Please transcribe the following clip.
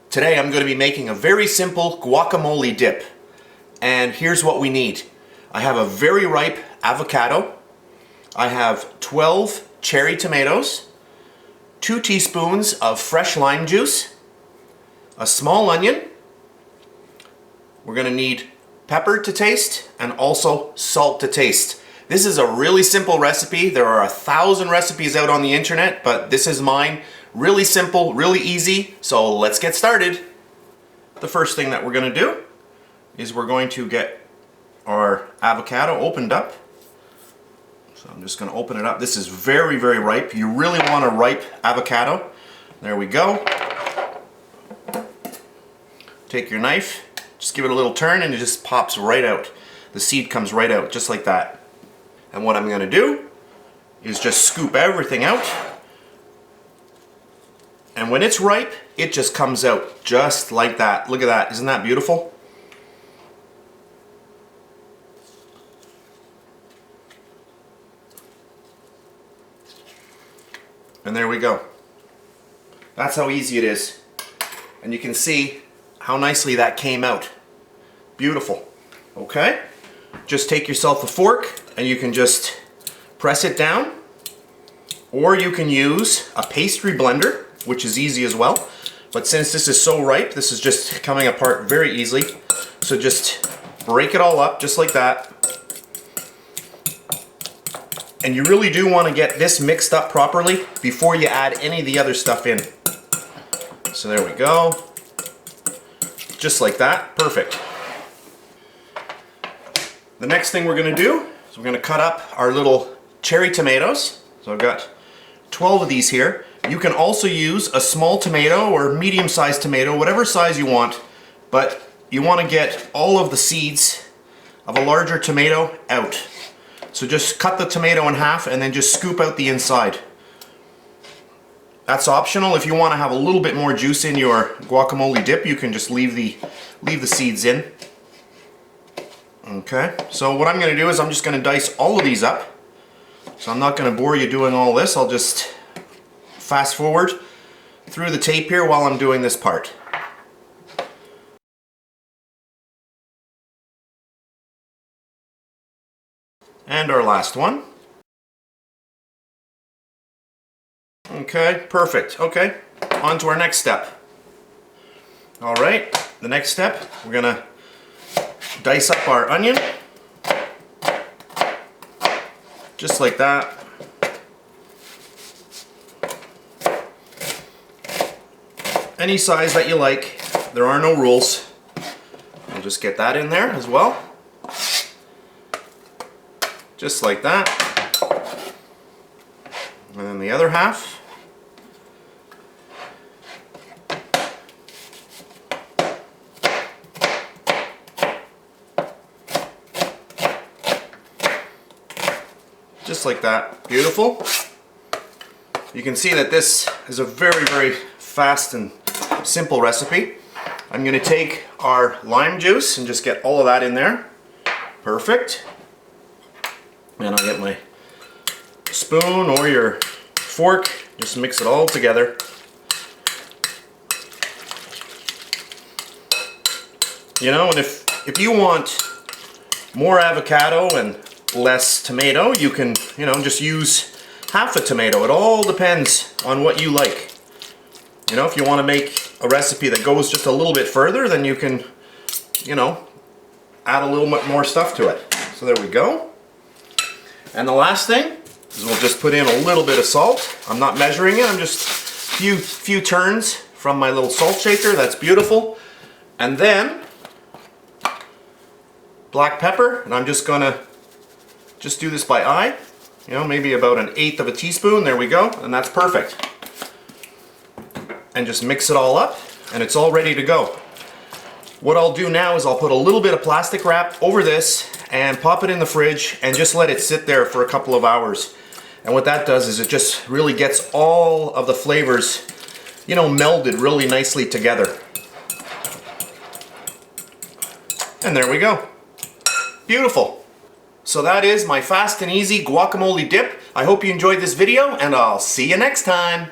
Today I'm going to be making a very simple guacamole dip. And here's what we need. I have a very ripe avocado. I have 12 cherry tomatoes, 2 teaspoons of fresh lime juice, a small onion. We're going to need pepper to taste and also salt to taste. This is a really simple recipe. There are 1,000 recipes out on the internet, but this is mine. Really simple, really easy, so let's get started. The first thing that we're going to do is we're going to get our avocado opened up. So I'm just going to open it up. This is very, very ripe. You really want a ripe avocado. There we go. Take your knife, just give it a little turn and it just pops right out. The seed comes right out, just like that. And what I'm going to do is just scoop everything out. And when it's ripe, it just comes out just like that. Look at that. Isn't that beautiful? And there we go. That's how easy it is. And you can see how nicely that came out. Beautiful. Okay? Just take yourself a fork and you can just press it down. Or you can use a pastry blender, which is easy as well. But since this is so ripe, this is just coming apart very easily. So just break it all up just like that. And you really do want to get this mixed up properly before you add any of the other stuff in. So there we go. Just like that. Perfect. The next thing we're going to do is we're going to cut up our little cherry tomatoes. So I've got 12 of these here. You can also use a small tomato or medium-sized tomato, whatever size you want, but you want to get all of the seeds of a larger tomato out. So just cut the tomato in half and then just scoop out the inside. That's optional. If you want to have a little bit more juice in your guacamole dip, you can just leave the seeds in. Okay, so what I'm going to do is I'm just going to dice all of these up. So I'm not going to bore you doing all this. I'll just fast forward through the tape here while I'm doing this part. And our last one. Okay, perfect. Okay, on to our next step. All right, the next step, we're gonna dice up our onion. Just like that. Any size that you like. There are no rules. We'll just get that in there as well. Just like that. And then the other half. Just like that. Beautiful. You can see that this is a very, very fast and simple recipe. I'm going to take our lime juice and just get all of that in there. Perfect. And I'll get my spoon or your fork, just mix it all together. You know, and if you want more avocado and less tomato, you can, you know, just use half a tomato. It all depends on what you like. You know, if you want to make a recipe that goes just a little bit further, then you can, you know, add a little bit more stuff to it. So there we go. And the last thing is we'll just put in a little bit of salt. I'm not measuring it, I'm just few turns from my little salt shaker. That's beautiful. And then black pepper, and I'm just gonna just do this by eye. You know, maybe about 1/8 of a teaspoon. There we go, and that's perfect. And just mix it all up, and it's all ready to go. What I'll do now is I'll put a little bit of plastic wrap over this and pop it in the fridge and just let it sit there for a couple of hours. And what that does is it just really gets all of the flavors, you know, melded really nicely together. And there we go. Beautiful. So that is my fast and easy guacamole dip. I hope you enjoyed this video and I'll see you next time.